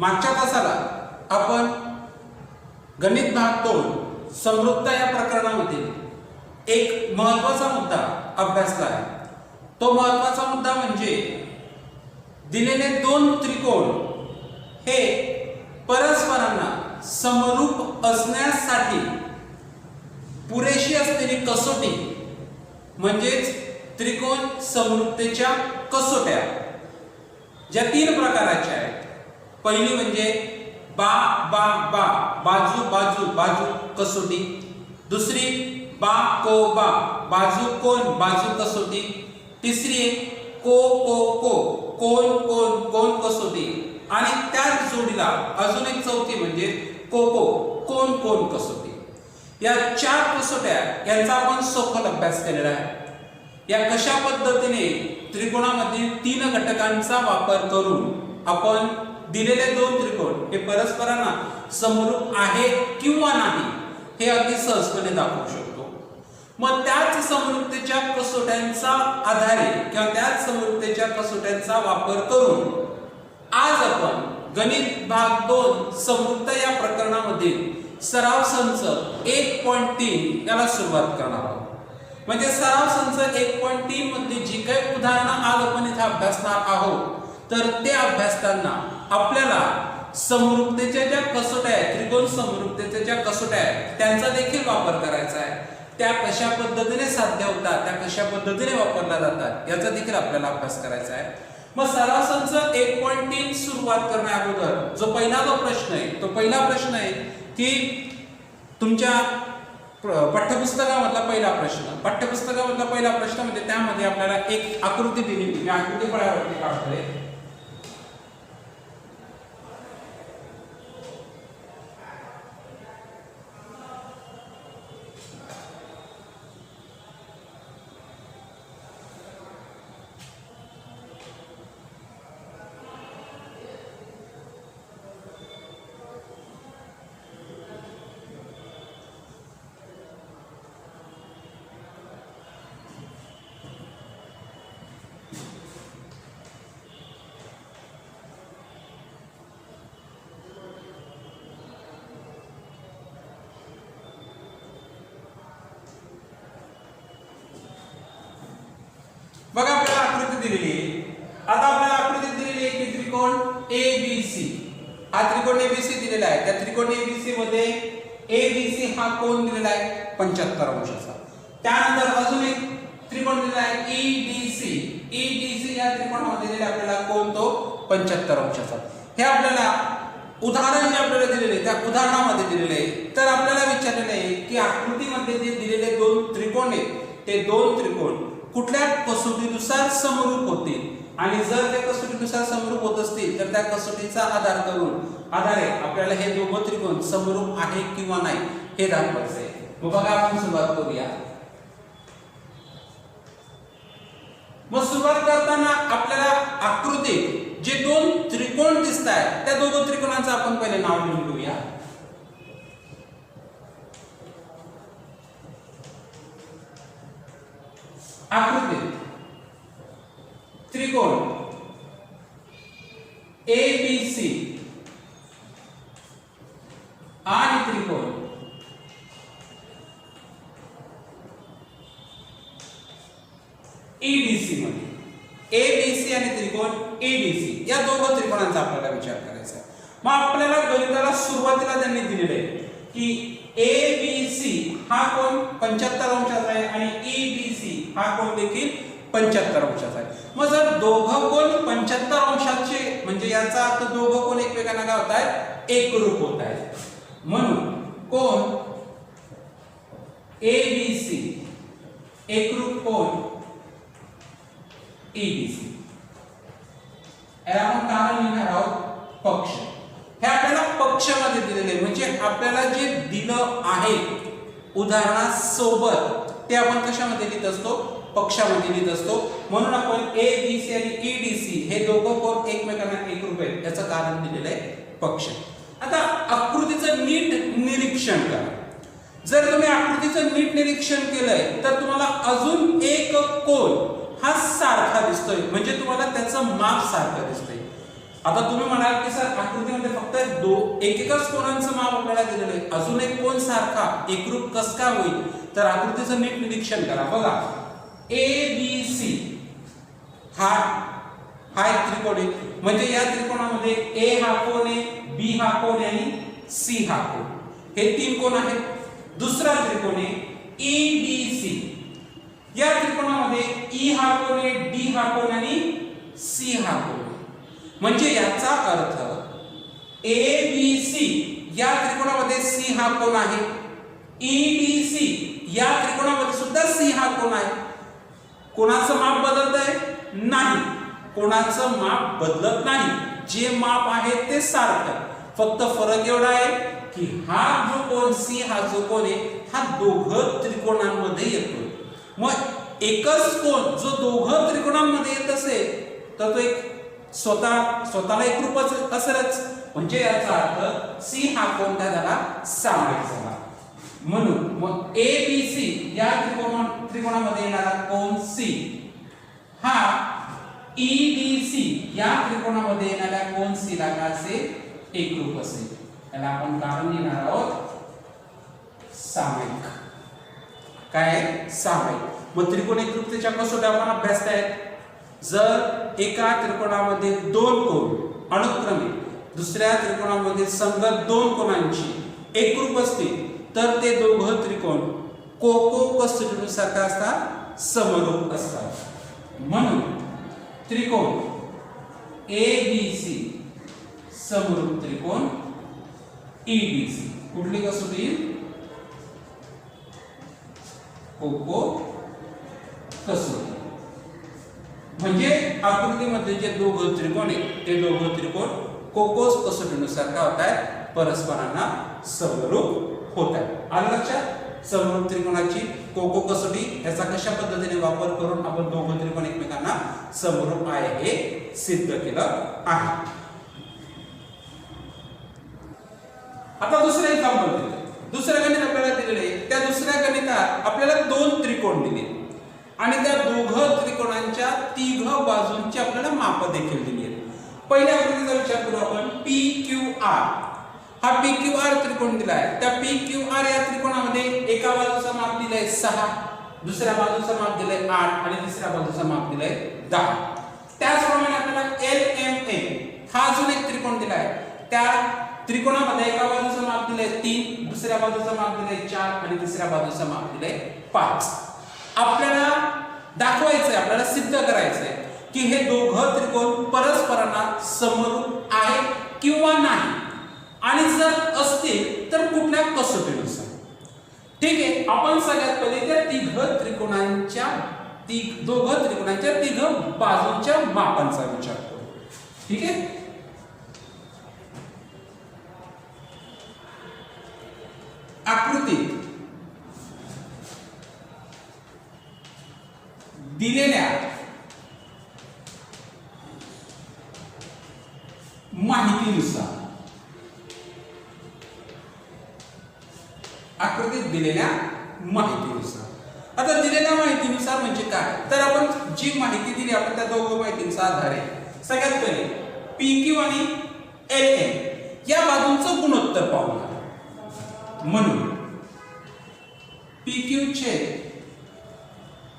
मागच्या तासाला आपण गणित भाग 2 समरूपता या प्रकरणामध्ये एक महत्त्वाचा मुद्दा अभ्यासला आहे। तो महत्त्वाचा मुद्दा म्हणजे दिलेले दोन त्रिकोण हे परस्परांना समरूप असण्यासाठी पुरेशी असलेली कसोटी म्हणजेच त्रिकोण समरूपतेच्या कसोट्या ज्या तीन प्रकारच्या आहेत। पहिली म्हणजे बा बा बा बाजू बाजू बाजू कसोटी, दुसरी बा को बा बाजू कोण बाजू कसोटी, तिसरी को को को कोण कोण कोण कसोटी आणि त्याच जोडीला अजून एक चौथी म्हणजे को को कोण कोण कसोटी। या चार कसोट्या यांचा आपण सखोल अभ्यास केलेला आहे। या कशा पद्धतीने त्रिकोणामधील तीन घटकांचा वापर करून आपण दिलेले दोन त्रिकोण हे परस्परांना समरूप आहे किंवा नाही हे अगदी सहजपणे दाखवू शकतो। मग त्याच समरूपतेच्या कसोट्यांचा आधारे किंवा त्याच समरूपतेच्या कसोट्यांचा वापर करून आज आपण गणित भाग 2 समरूपता या प्रकरणामध्ये सराव संच 1.3 याला सुरुवात करणार आहोत। म्हणजे सराव संच 1.3 मध्ये जी काही उदाहरणं आज आपण इथे अभ्यासणार आहोत तर ते अभ्यासताना आपल्याला समरूपतेच्या ज्या कसोट्या आहेत, त्रिकोण समरूपतेच्या ज्या कसोट्या आहेत त्यांचा देखील वापर करायचा आहे। त्या कशा पद्धतीने साध्य होतात, त्या कशा पद्धतीने वापरल्या जातात याचा देखील आपल्याला अभ्यास करायचा आहे। मग सराव संच 1.3 सुरुवात करण्या अगोदर जो पहिला प्रश्न आहे तो पहिला प्रश्न आहे की तुमच्या पाठ्यपुस्तकामधला पहिला प्रश्न म्हणजे त्यामध्ये आपल्याला एक आकृती दिलेली, मी आकृती फळ्यावरती काढतोय। बघा आपल्याला आकृती दिलेली आहे। आता आपल्याला आकृती दिलेली आहे की त्रिकोण ABC, हा त्रिकोण ABC दिलेला आहे। त्या त्रिकोण ABC मध्ये ABC हा कोण दिलेला आहे 75 अंशाचा। त्यानंतर अजून एक त्रिकोण दिलेला आहे EDC या त्रिकोणामध्ये दिलेला आपल्याला कोण तो 75 अंशाचा। हे आपल्याला उदाहरण जे आपल्याला दिलेले त्या उदाहरणामध्ये दिलेले आहे। तर आपल्याला विचारलेले आहे की आकृतीमध्ये जे दिलेले दोन त्रिकोण आहेत ते दोन त्रिकोण कुठल्या कसोटीनुसार समरूप होतील आणि जर त्या कसोटीनुसार समरूप होत असतील तर त्या कसोटीचा आधारे आपल्याला हे दोघं त्रिकोण समरूप आहे किंवा नाही हे दाखवायचं आहे। मग बघा आपण सुरुवात करूया। मग सुरुवात करताना आपल्याला आकृतीत जे दोन त्रिकोण दिसत आहेत त्या दोघं त्रिकोणांचं आपण पहिले नाव लिहून घेऊया। आकृतीत त्रिकोण ABC आणि त्रिकोण EDC मध्ये ABC आणि त्रिकोण EDC या दोघं त्रिकोणांचा आपल्याला विचार करायचा आहे। मग आपल्याला गणिताला सुरुवातीला त्यांनी दिलेले आहे की ABC हा कोण 75 अंशाचा आहे आणि EDC हा कोण देखील 75 अंशाचा आहे। मग जर दोघं कोण 75 अंशाचे म्हणजे याचा अर्थ दोघं कोण एकमेकांना काय होत आहेत एकरूप होत आहेत। म्हणून कोण ABC एकरूप कोण EDC याला आपण कारण लिहिणार आहोत पक्ष। हे आपल्याला पक्षामध्ये दिलेले म्हणजे आपल्याला जे दिलं आहे उदाहरणासोबत ते आपण कशामध्ये लिहित असतो पक्षामध्ये लिहित असतो। म्हणून आपण ABC आणि EDC हे दोघं कोण एकमेकांना एकरूप आहेत याचं कारण दिलेलं आहे पक्ष। आता आकृतीचं नीट निरीक्षण करा। जर तुम्ही आकृतीचं नीट निरीक्षण केलंय तर तुम्हाला अजून एक कोन हा सारखा दिसतोय म्हणजे तुम्हाला त्याचं माप सारखं दिसतंय। आता तुम्ही म्हणाल की सर आकृतीमध्ये फक्त एकच कोणांचं माप आपल्याला दिलेलं आहे, अजून एक कोण सारखा एकरूप कस काय होईल? तर आकृतीचं नीट निरीक्षण करा. बघा ABC हा एक त्रिकोण आहे, म्हणजे या त्रिकोणामध्ये A हा कोण आहे, B हा कोण आहे आणि C हा कोण, हे तीन कोण आहेत. दुसरा त्रिकोण आहे EDC, या त्रिकोणामध्ये E हा कोण आहे, D हा कोण आणि C हा कोण. म्हणजे याचा अर्थ ABC या त्रिकोणामध्ये C हा कोण आहे, EDC या त्रिकोणामध्ये सुद्धा C हा कोण आहे. कोणाचं माप बदलत आहे? नाही, कोणाचं माप बदलत नाही. जे माप आहे ते सारखं, फक्त फरक एवढा आहे की हा जो कोण C हा जो कोण आहे हा दोघं त्रिकोणांमध्ये येतो. मग एकच कोण जो दोघं त्रिकोणांमध्ये येत असेल तर तो एक स्वतःला एकरूपच असेलच. म्हणजे याचा अर्थ C हा कोण काय झाला, सामायिक झाला. म्हणून मग ABC या त्रिकोणामध्ये येणारा कोण C हा EDC या त्रिकोणामध्ये येणाऱ्या कोण C ला काय असेल, एकरूप असेल. त्याला आपण कारण लिहिणार आहोत सामायिक. काय सामायिक. मग त्रिकोण एकरूपतेच्या कसोट्या आपण अभ्यासत आहेत. जर एका त्रिकोणामध्ये दोन कोण अनुक्रमे दुसऱ्या त्रिकोणामध्ये संगत दोन कोणांची एकरूप असतील तर ते दोघं त्रिकोण कोको कसोटीनुसार काय असतात, समरूप असतात. म्हणून त्रिकोण ABC समरूप त्रिकोण EDC. कुठली कसोटी? कोको कसोटी. म्हणजे आकृतीमध्ये जे दोघं त्रिकोण आहेत ते दोघं त्रिकोण कोको कसोटीनुसार काय होत आहेत, परस्परांना समरूप होत आहेत. आलं लक्षात? समरूप त्रिकोणाची कोको कसोटी याचा कशा पद्धतीने वापर करून आपण दोघं त्रिकोण एकमेकांना समरूप आहे हे सिद्ध केलं आहे. आता दुसरं एक्झाम्पल दिलं. दुसरं गणित आपल्याला दिलेलं आहे. त्या दुसऱ्या गणितात आपल्याला दोन त्रिकोण दिले आणि त्या दोघं त्रिकोणांच्या तिघ बाजूंची आपल्याला माप देखील दिली आहेत. पहिल्या आकृतीचा विचार करू आपण. PQR हा PQR त्रिकोण दिला आहे. त्या PQR या त्रिकोणामध्ये एका बाजूचं माप दिलंय 6, दुसऱ्या बाजूचं माप दिलंय 8 आणि तिसऱ्या बाजूचं माप दिलंय 10. त्याचप्रमाणे आपल्याला LMN हा अजून एक त्रिकोण दिला आहे. त्या त्रिकोणामध्ये एका बाजूचं माप दिलंय 3, दुसऱ्या बाजूचं माप दिलंय 4 आणि तिसऱ्या बाजूचं माप दिलंय 5. आपल्याला दाखवायचंय, आपल्याला सिद्ध करायचंय की हे दोघं त्रिकोण परस्परांना समरूप आहे किंवा नाही, आणि जर असतील तर कुठल्या कसोटीनुसार. ठीक आहे. आपण सगळ्यात पहिले त्या दोघं त्रिकोणांच्या तिघ बाजूंच्या मापांचा विचार करू. ठीक आहे. आकृतीत दिलेल्या माहितीनुसार आता दिलेल्या माहितीनुसार म्हणजे काय, तर आपण जी माहिती दिली आपण त्या दोघं माहितींचा आधारे सगळ्यात पहिले PQ आणि LM या बाजूंचं गुणोत्तर पाहूया. म्हणून PQ छेद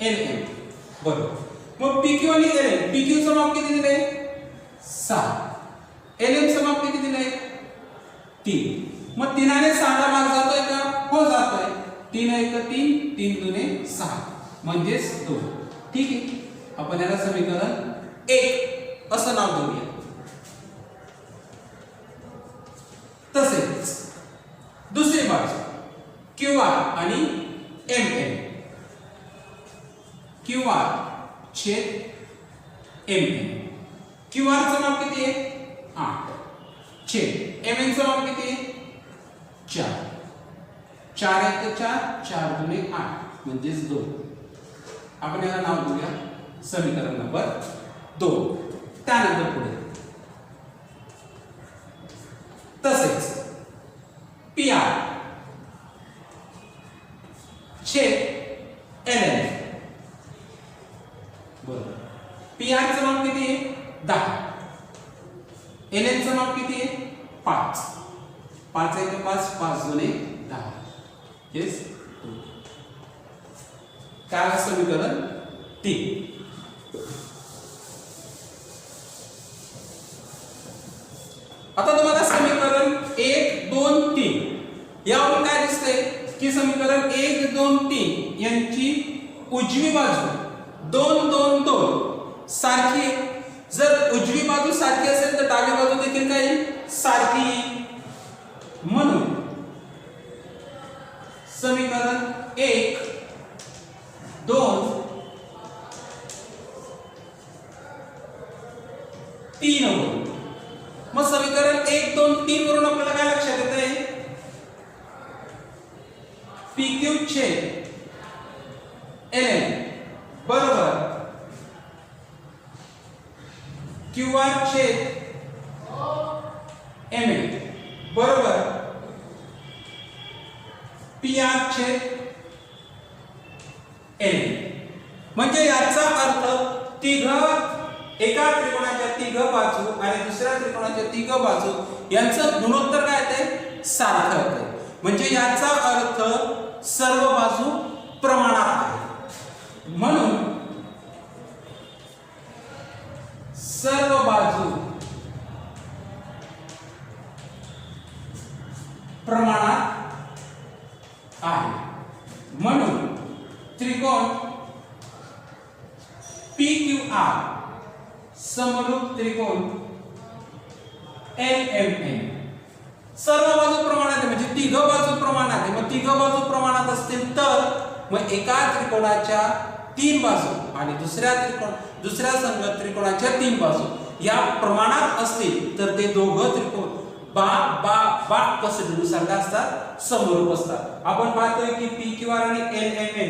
LM बरोबर. मग PQ आणि LM, PQ चं माप किती दिलंय 6, LM चं माप किती दिलंय 3. मग 3 ने 6 ला भाग जातोय का? हो जातोय. 3 1 3, 3 2 6 म्हणजे 2. ठीक आहे. आपण याला समीकरण 1 असं नाव देऊया. तसेच दुसरी बाजू QR आणि MN, QR छेद MN. QR चं माप किती आहे 8 छेद MN चं माप किती आहे 4. 4 1 4, 4 2 8 म्हणजे 2. आपण याला नाव देऊया समीकरण नंबर 2. त्यानंतर पुढे तसेच PR छेद LN बरोबर. PR चं माप किती आहे 10. 5 1 5 5 2 10. येस, काय समीकरण 3. आता तुम्हाला समीकरण 1 2 3 यावरून काय दिसतंय की समीकरण 1 2 3 यांची उजवी बाजू 2 2 2 सारखी आहे. जर उजवी बाजू सारखी असेल तर डावी बाजू देखील काय येईल, सारखी येईल. म्हणून समीकरण 1 2 3 वरून, मग समीकरण 1 2 3 वरून आपल्याला काय लक्षात येत आहे, PQ छेद LN बरोबर QR छेद MN बरोबर PR छेद LN. म्हणजे याचा अर्थ एका त्रिकोणाच्या तिघ बाजू आणि दुसऱ्या त्रिकोणाच्या तिघ बाजू यांचं गुणोत्तर काय येते, सारखं येते. म्हणजे याचा अर्थ सर्व बाजू प्रमाणात आहे. म्हणून सर्व बाजू प्रमाणात आहे. म्हणून त्रिकोण PQR समरूप त्रिकोण LMN सर्व बाजू प्रमाणात आहे. म्हणजे तिघ बाजू प्रमाणात आहे. मग तिघ बाजू प्रमाणात असतील तर मग एका त्रिकोणाच्या 3 बाजू आणि दुसऱ्या संघ त्रिकोणाच्या 3 बाजू या प्रमाणात असतील तर ते दोघं त्रिकोण बा कसोटीनुसार काय असतात, समरूप असतात. आपण पाहतोय की PQR आणि LMN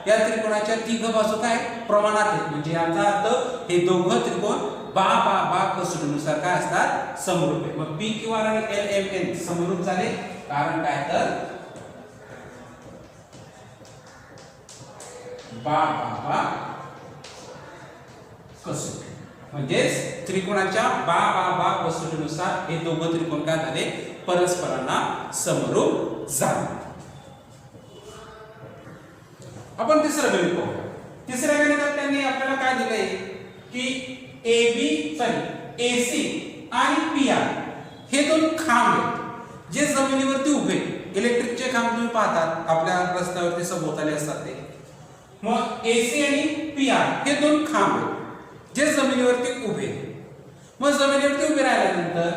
या त्रिकोणाच्या तिघ बाजू काय प्रमाणात आहेत. म्हणजे याचा अर्थ हे दोघं त्रिकोण बा कसोटीनुसार काय असतात, समरूप आहे. मग PQR आणि LMN समरूप झाले कारण काय तर बा कसोटी. म्हणजेच त्रिकोणाच्या बा कसोटीनुसार हे दोघं त्रिकोण काय झाले, परस्परांना समरूप झाले. आपण तिसरं गणित पाहू. तिसऱ्या गणितात त्यांनी आपल्याला काय दिलंय की AC आणि PR हे दोन खांब आहेत जे जमिनीवरती उभे. इलेक्ट्रिकचे खांब तुम्ही पाहतात आपल्या रस्त्यावरती सभोवताली असतात ते. मग AC आणि PR हे दोन खांब आहेत जे जमिनीवरती उभे. मग जमिनीवरती उभे राहिल्यानंतर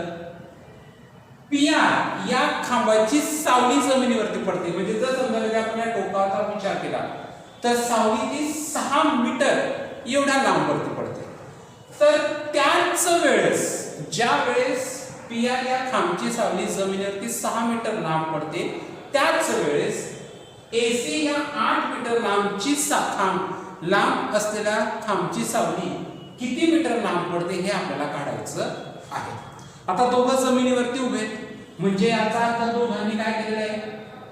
PR या खांबाची सावली जमिनीवरती पडते. म्हणजे जर समजा आपण या टोकाचा विचार केला तर सावली ती 6 मीटर एवढ्या लांबवरती पडते. तर त्याच वेळेस ज्या वेळेस PR या खांबची सावली जमिनीवरती 6 मीटर लांब पडते त्याच वेळेस AC या 8 मीटर लांब असलेल्या खांबची सावली किती मीटर लांब पडते हे आपल्याला काढायचं आहे. आता दोघं जमिनीवरती उभे म्हणजे याचा अर्थ दोघांनी काय केलेलं आहे,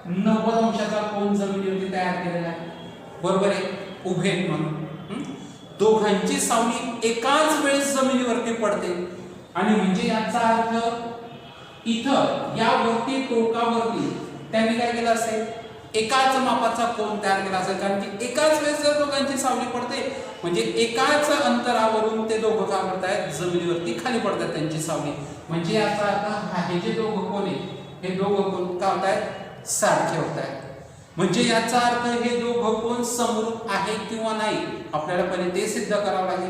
90 अंशाचा कोन जमिनीवरती तयार केलेला आहे. बरोबर आहे, उभे म्हणून दोघांची सावली एकाच वेळेस जमिनीवरती पडते. आणि म्हणजे याचा अर्थ इथं या वरती टोकावरती त्यांनी काय केलं असेल, एकाच मापाचा कोन तयार केला असेल. कारण की एकाच वेळेस जर दोघांची सावली पडते म्हणजे एकाच अंतरावरून ते दोघं काय करतायत, जमिनीवरती खाली पडतात त्यांची सावली. म्हणजे याचा अर्थ हे जे दोघं कोण आहेत हे दोघं कोण काय होतायत, सारखे होतायत. म्हणजे याचा अर्थ हे दोघं कोण समरूप आहे किंवा नाही आपल्याला पहिले ते सिद्ध करावं लागेल.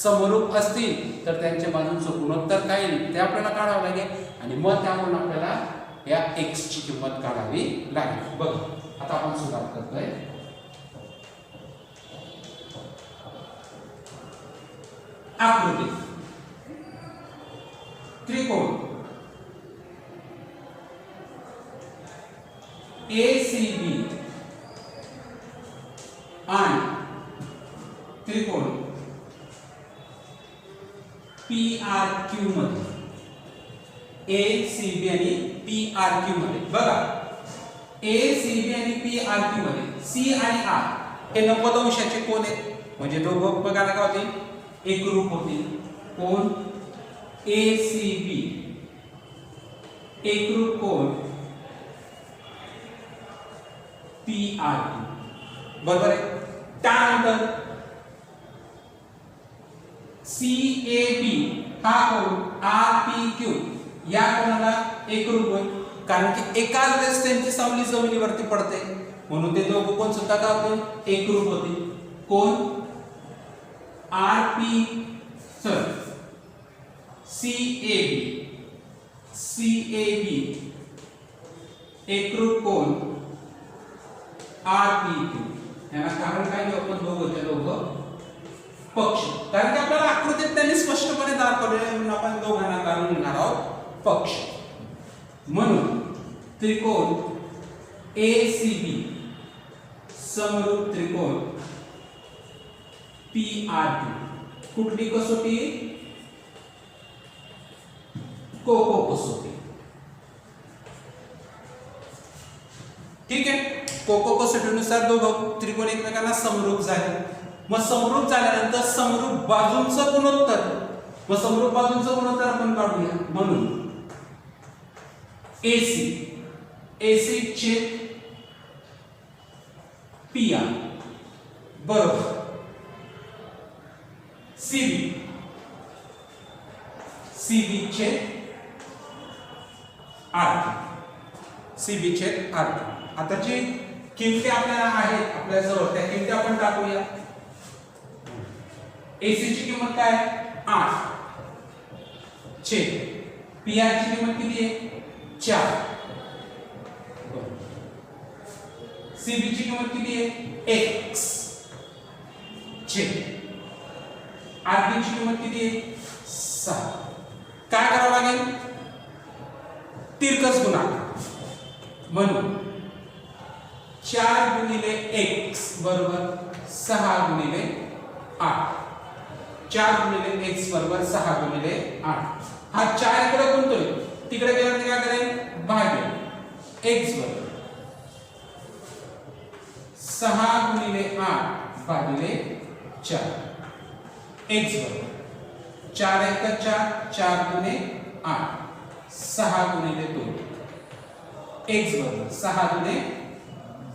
समरूप असतील तर त्यांच्या बाजूंचं गुणोत्तर काय येईल ते आपल्याला काढावं लागेल आणि मग त्यावरून आपल्याला या x ची किंमत काढावी लागेल. बघ आता आपण सुरुवात करतोय. आकृती त्रिकोण ACB आणि त्रिकोण PRQ मध्ये ACB आणि PRQ मध्ये बघा ACB आणि PRQ मध्ये C आणि R हे 90 अंशाचे कोन आहेत. म्हणजे दोघं बघायला काय होतील, एकरूप होतील. कोन ACB एकरूप कोन PRQ, बरोबर आहे. त्यानंतर CAB हा कोन RPQ या कोणाला एकरूप होईल, कारण की एकाच वेळेस त्यांची सावली जमिनीवरती पडते, म्हणून ते दोघं कोण सुद्धा काय होते, एकरूप होते. कोण CAB एकरूप कोण RPQ. याला कारण काय घेऊ आपण, दोघं पक्ष, कारण की आपल्याला आकृतीत त्यांनी स्पष्टपणे दाखवलेले म्हणून आपण दोघांना कारण म्हणणार आहोत पक्ष. म्हणून त्रिकोण ACB समरूप त्रिकोण PRQ. कुठली कसोटी, कोको कसोटी. ठीक आहे, कोको कसोटीनुसार दोघं त्रिकोण एकमेकांना समरूप झाले. मग समरूप झाल्यानंतर समरूप बाजूंचं गुणोत्तर आपण काढूया. म्हणून AC छेद PR बरोबर CB छेद RQ. आता जी किमती आपल्याला आहेत आपल्याजवळ त्या किमती आपण टाकूया. AC ची किंमत काय आहे, 8 छेद PR ची किंमत किती आहे, 4. CB ची किंमत किती आहे, x छेद RQ ची किंमत किती आहे, 6. काय करावं लागेल, तिरकस गुणाकार. म्हणून 4 गुणिले x बरोबर 6 गुणिले 8. 4 गुणिले x बरोबर 6 गुणिले 8. हा 4 इकडे गुणतोय, तिकडे गेल्यानंतर काय करेल, भागेल. x बरोबर 6 गुणिले 8 भागिले 4. x बरोबर 4 1 4, 4 गुणे 8, 6 गुणिले 2. x बरोबर 6 गुणे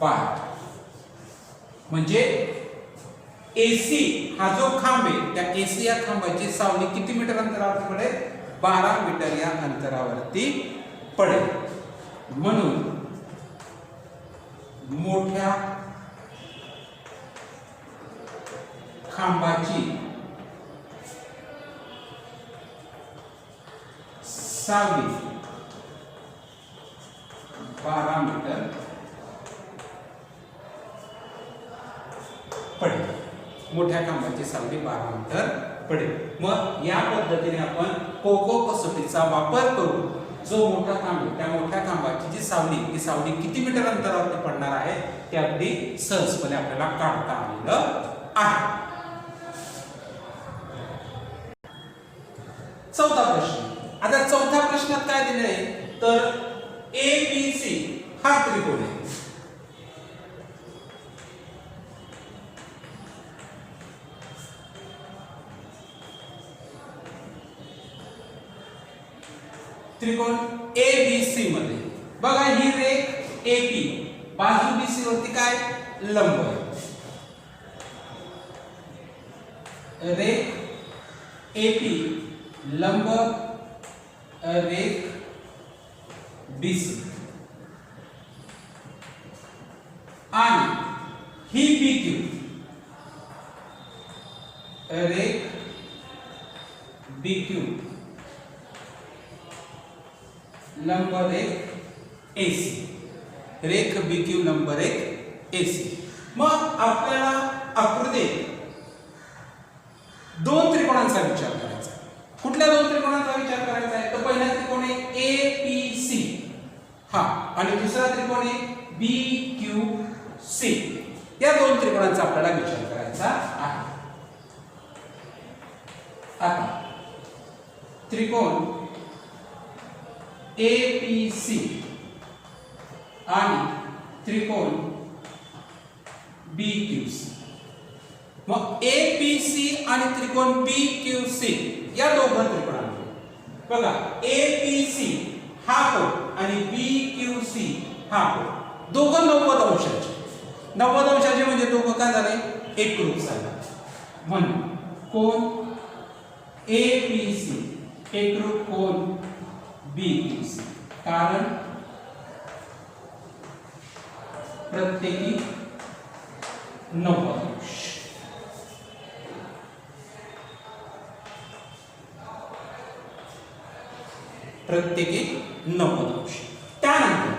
12. म्हणजे AC हा जो खांब आहे त्या AC या खांबाची सावली किती मीटर अंतरावर पडेल, 12 मीटर या अंतरावरती पडेल. म्हणून मोठ्या खांबाची सावली 12 मीटर पडेल. मोठ्या खांबाची सावली 12 मीटर पडेल. मग या पद्धतीने आपण कोको कसोटीचा वापर करून जो मोठा खांब आहे त्या मोठ्या खांबाची जी सावली, ही सावली किती मीटर अंतरावरती पडणार आहे ते अगदी सहजपणे आपल्याला काढता आलेलं आहे. चौथा प्रश्न. आता चौथ्या प्रश्नात काय दिले तर ABC हा त्रिकोण आहे. त्रिकोण ABC मध्ये बघा ही रेख AP बाजू BC वरती काय लंब आहे. रेख AP लंब रेख BC आणि ही PQ रेख BQ लंब रेख AC. रेख BQ लंब रेख AC. मग आपल्याला आकृतीत दोन त्रिकोणांचा विचार करायचा. कुठल्या दोन त्रिकोणांचा विचार करायचा आहे तर पहिला त्रिकोण आहे APC हा आणि दुसरा त्रिकोण आहे BQC. या दोन त्रिकोणांचा आपल्याला विचार करायचा आहे. आता त्रिकोण APC आणि त्रिकोण BQC. मग APC आणि त्रिकोण BQC या दोघं त्रिकोणांमध्ये बघा APC हा कोण आणि BQC हा कोन, दोघं 90 अंशाचे. 90 अंशाचे म्हणजे दोघं काय झाले, एकरूप झाले. म्हणून कोन APC एकरूप कोन BQC, कारण प्रत्येकी 90 अंश. प्रत्येकी 90 अंश. त्यानंतर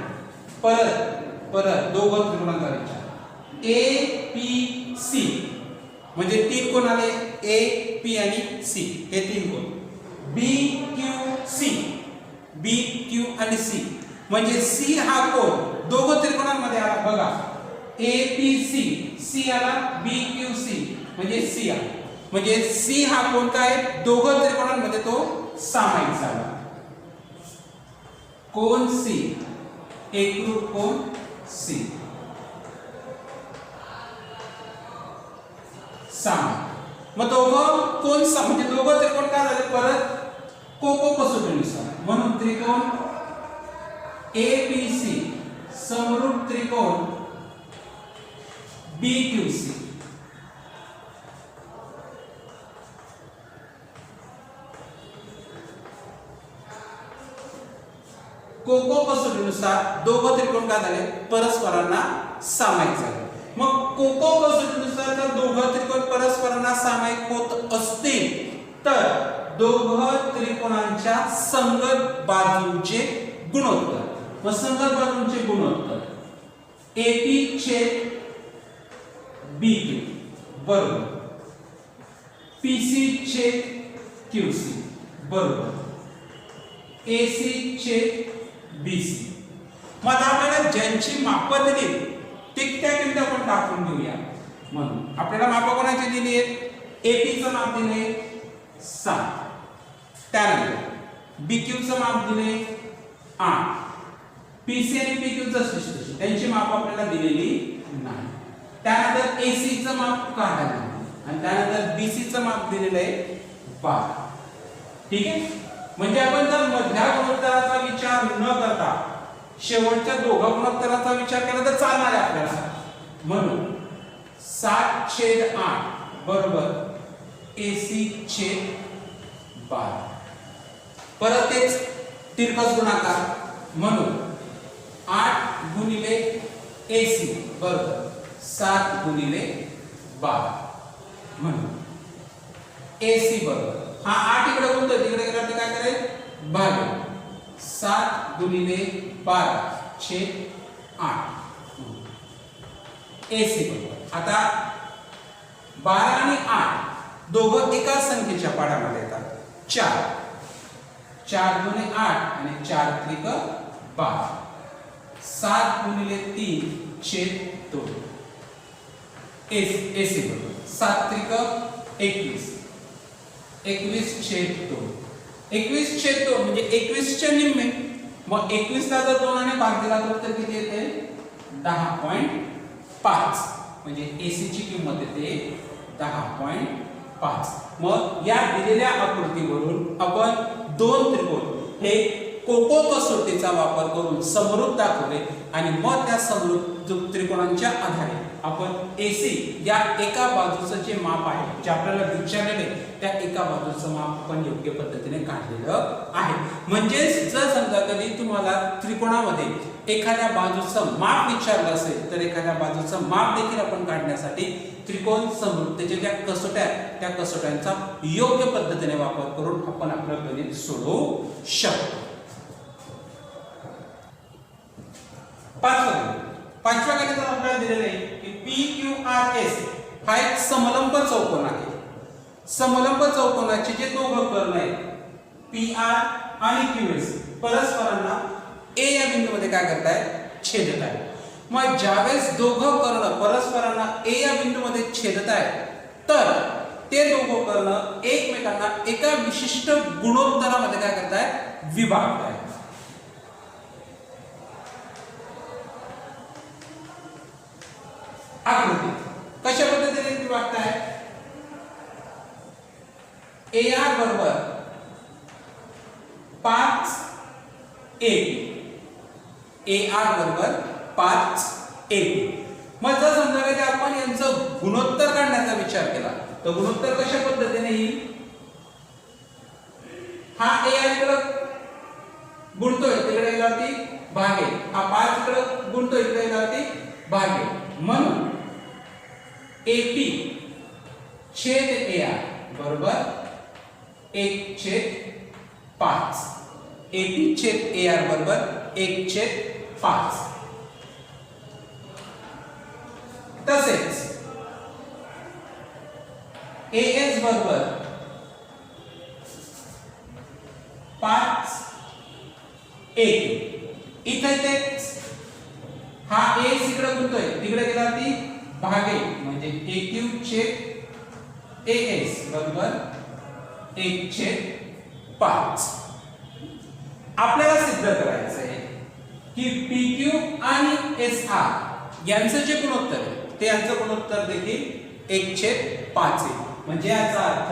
परत दोघं त्रिकोणांचा विचार. APC म्हणजे तीन कोण आले, A, P आणि C हे तीन कोण. BQC BQ आणि C म्हणजे C हा कोण दोघं त्रिकोणांमध्ये आला. बघा APC C आला, BQC म्हणजे C आला. म्हणजे C हा कोण काय, दोघं त्रिकोणांमध्ये तो सामायिक झाला. कोन C एकरूप कोन C सामायिक. मग दोघं कोन म्हणजे दोघं त्रिकोण काय झाले, परत कोको कसोटीनुसार. म्हणून त्रिकोण APC समरूप त्रिकोण BQC. कोको कसोटीनुसार दोघं त्रिकोण काय झाले, परस्परांना सामायिक झाले. मग कोको कसोटीनुसार जर दोघं त्रिकोण परस्परांना सामायिक होत असतील तर दोघं त्रिकोणांच्या संगत बाजूंचे गुणोत्तर. मग संगत बाजूंचे गुणोत्तर AP छेद BQ बरोबर PC छेद QC बरोबर AC छेद BC. मग आपल्याला ज्यांची मापं दिली त्या किमती आपण टाकून घेऊया. म्हणून आपल्याला मापं कोणाची दिली आहेत, AP चं माप दिले 7, त्यानंतर BQ चं माप दिले 8, PC आणि PQ जशी त्यांची माप आपल्याला दिलेली नाही. त्यानंतर AC चं माप काढायला आणि त्यानंतर BC चं माप दिलेलं आहे 12. ठीक आहे. म्हणजे आपण जर मधल्या गुणोत्तराचा विचार न करता शेवटच्या दोघा गुणोत्तराचा विचार केला तर चालणार आहे आपल्याला. म्हणून 7/8 बरोबर AC छेद 12. परत तेच तिरकस गुणाकार. म्हणून 8 गुणिले AC बरोबर 7 गुणिले 12. म्हणून AC बरोबर हा 8 इकडे गुणतो, तिकडे गेला तर काय करेल, भाग 7 गुणिले 12 छेद 8. AC बरोबर आता 12 आणि 8 दोघं एका संख्येच्या पाढ्यामध्ये येतात. 4 गुणिले 8 आणि 4 त्रिक 12. 7 गुणिले 3 छेद 2. AC बरोबर 7 त्रिक 21. 21/2. 21/2 म्हणजे 21 च्या निम्मे. मग 21 ला जर 2 ने भाग दिला तर किती येते, 10.5. म्हणजे AC ची किंमत येते 10.5. मग या दिलेल्या आकृतीवरून आपण दोन त्रिकोण हे कोको कसोटीचा वापर करून समरूप दाखवले आणि मग त्या समरूप त्रिकोणांच्या आधारे आपण AC या एका बाजूचं जे माप आहे जे आपल्याला विचारलेले त्या एका बाजूचं माप आपण योग्य पद्धतीने काढलेलं आहे. म्हणजे जर समजा कधी तुम्हाला त्रिकोणामध्ये एखाद्या बाजूचं माप विचारलं असेल तर एखाद्या बाजूचं माप देखील आपण काढण्यासाठी त्रिकोण समरूपतेच्या ज्या कसोट्या आहेत त्या कसोट्यांचा योग्य पद्धतीने वापर करून आपण आपलं गणित सोडवू शकतो. पाचव्या गणितात आपल्याला दिलेले आहे की PQRS हा एक समलंब चौकोन आहे. समलंब चौकोनाचे जे दोघं कर्ण आहेत PR आणि QS परस्परांना A या बिंदूमध्ये काय करतायत, छेदत आहेत. मग ज्यावेळेस दोघं कर्ण परस्परांना A या बिंदूमध्ये छेदत आहेत तर ते दोघं कर्ण एकमेकांना एका विशिष्ट गुणोत्तरामध्ये काय करतायत, विभागतायत. आकृती कशा पद्धतीने विभागताय, AR बरोबर 5 AB AR बरोबर 5 AP. मग जर समजा की आपण यांचं गुणोत्तर काढण्याचा विचार केला तर गुणोत्तर कशा पद्धतीने येईल? हा AR इकडे गुणतोय तिकडे गेलाती भागेल, हा 5 इकडे गुणतोय तिकडे गेलाती भागेल, म्हणून AP छेद AR बरोबर 1/5. AP छेद AR बरोबर 1/5. तसेच AS बरोबर 5 AP. इथे तेच हा AS इकडे गुणतोय तिकडे गेला ती भागेल, म्हणजे AQ छेद AS बरोबर 1/5. आपल्याला सिद्ध करायचं आहे की PQ आणि SR यांचं जे गुणोत्तर आहे ते यांचं गुणोत्तर देखील 1/5 आहे. म्हणजे याचा अर्थ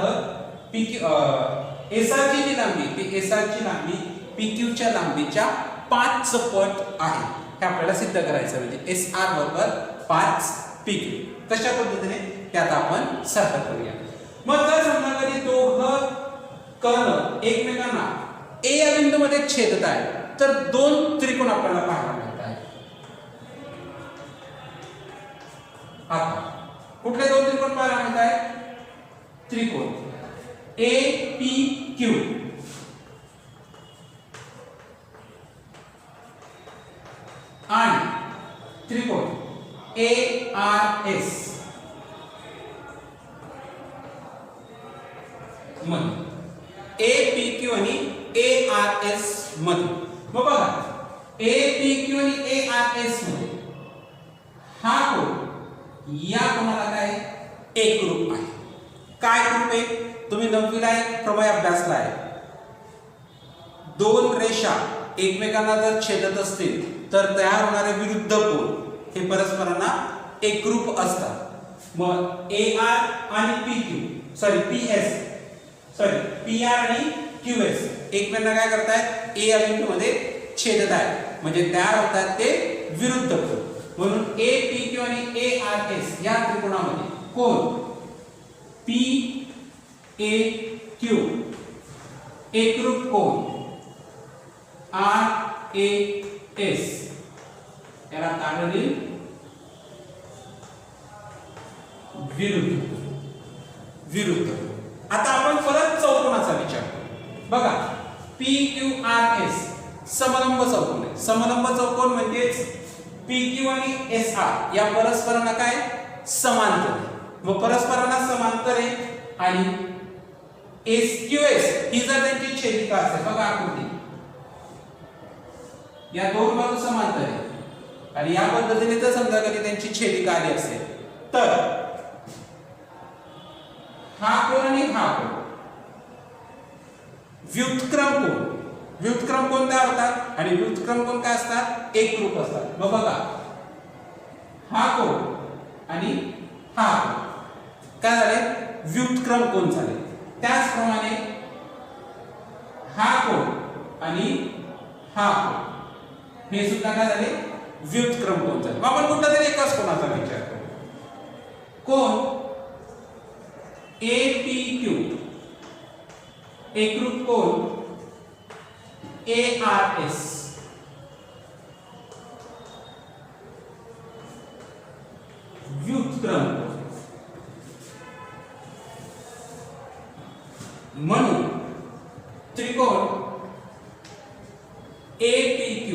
SR ची जी लांबी ती SR ची लांबी PQ च्या लांबीच्या 5 पट आहे. हे आपल्याला सिद्ध करायचं, म्हणजे SR बरोबर 5 PQ. कशा पद्धतीने ते आता आपण साध्य करूया. मग जर समजा कधी दोघं कर्ण एकमेकांना A या बिंदूमध्ये छेदत आहे तर दोन त्रिकोण आपल्याला पाहायला मिळत आहेत. आता कुठले दोन त्रिकोण पाहायला मिळत आहेत? त्रिकोण APQ आणि त्रिकोण ARS मध्ये, APQ आणि ARS मध्ये. मग बघा APQ आणि ARS मध्ये हा कोण या कोणाला काय एकरूप आहे. काय रूप आहे? तुम्ही 9वी ला प्रमेय अभ्यासला आहे. दोन रेषा एकमेकांना जर छेदत असतील तर तयार होणारे विरुद्ध कोन हे परस्परांना एकरूप असतात. मग AR आणि PR आणि QS एकमेकांना काय करतायत? A या बिंदूमध्ये छेदत आहेत, म्हणजे तयार होतात ते विरुद्ध कोन. म्हणून APQ आणि ARS या त्रिकोणामध्ये कोन PAQ एकरूप कोन RAS याला काय म्हणतील? विरुद्ध. आता आपण परत चौकोनाचा विचार करू. बघा PQRS समलंब चौकोन आहे. समलंब चौकोन म्हणजेच PQ आणि SR या परस्परांना काय समांतर आहे. मग परस्परांना समांतर आहे आणि SQS ही जर त्यांची छेदिका असेल, बघा आकृती या दोन बाजू समांतर आहे आणि या पद्धतीने जर समजा कधी त्यांची छेदिका आली असेल तर हा कोण आणि हा कोण व्युत्क्रम कोण तयार होतात आणि व्युत्क्रम कोण काय असतात? एकरूप असतात. मग बघा हा कोण आणि हा कोण काय झाले? व्युत्क्रम कोण झाले. त्याचप्रमाणे हा कोण आणि हा कोण हे सुद्धा काय झाले? व्युत्क्रम कोण झाले. आपण कुठला तरी एकाच कोणाचा विचार करू. कोण APQ एकरूप कोण ARS व्युत्क्रम. म्हणून त्रिकोण APQ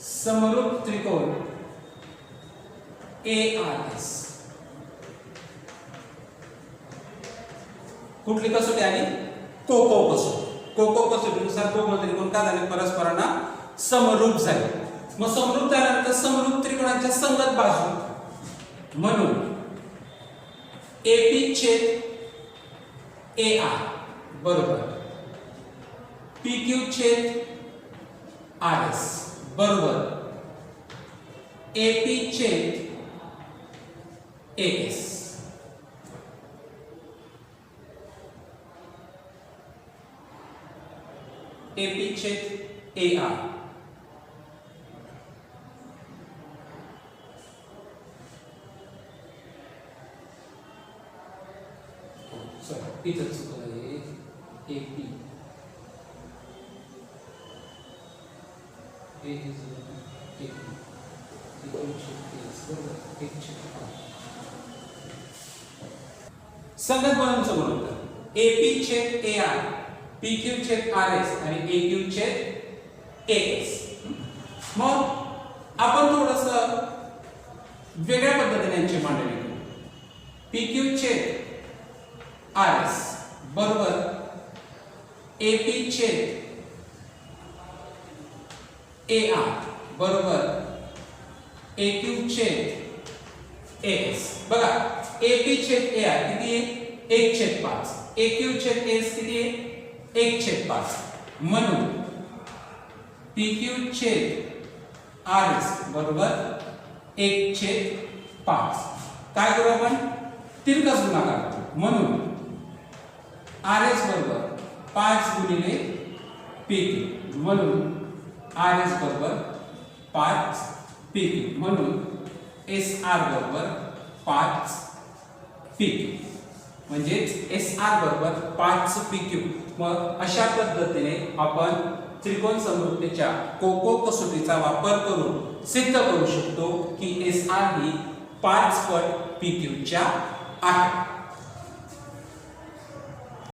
समरूप त्रिकोण ARS. कुठली कसोटी आली? कोको कसोटीनुसार दोघं त्रिकोण काय झाले? परस्परांना समरूप झाले. मग समरूप झाल्यानंतर समरूप त्रिकोणाच्या संगत बाजू म्हणून AP छेद AR बरोबर PQ छेद RS बरोबर AP छेद AS. AP छेद AR इथं चुकलं आहे AP संगत गुणोत्तर गुणोत्तर AP छेद AR PQ छेद RS आणि AQ छेद AS. मग आपण थोडस वेगळ्या पद्धतीने यांची मांडणी करू. PQ छेद RS बरोबर AP छेद AR बरोबर AQ छेद AS. बघा AP छेद AR किती आहे 1/5. AQ छेद AS किती आहे 1/5. म्हणून PQ छेद RS बरोबर 1/5. काय करू आपण तिरकस गुणाकार करू. म्हणून RS बरोबर 5 गुणिले PQ म्हणून RS बरोबर 5 PQ म्हणून SR बरोबर 5 PQ म्हणजे SR बरोबर 5 PQ. मग अशा पद्धतीने आपण त्रिकोण समरूपतेच्या कोको कसोटीचा वापर करून सिद्ध करू शकतो की SR ही 5 पट PQ च्या आहे.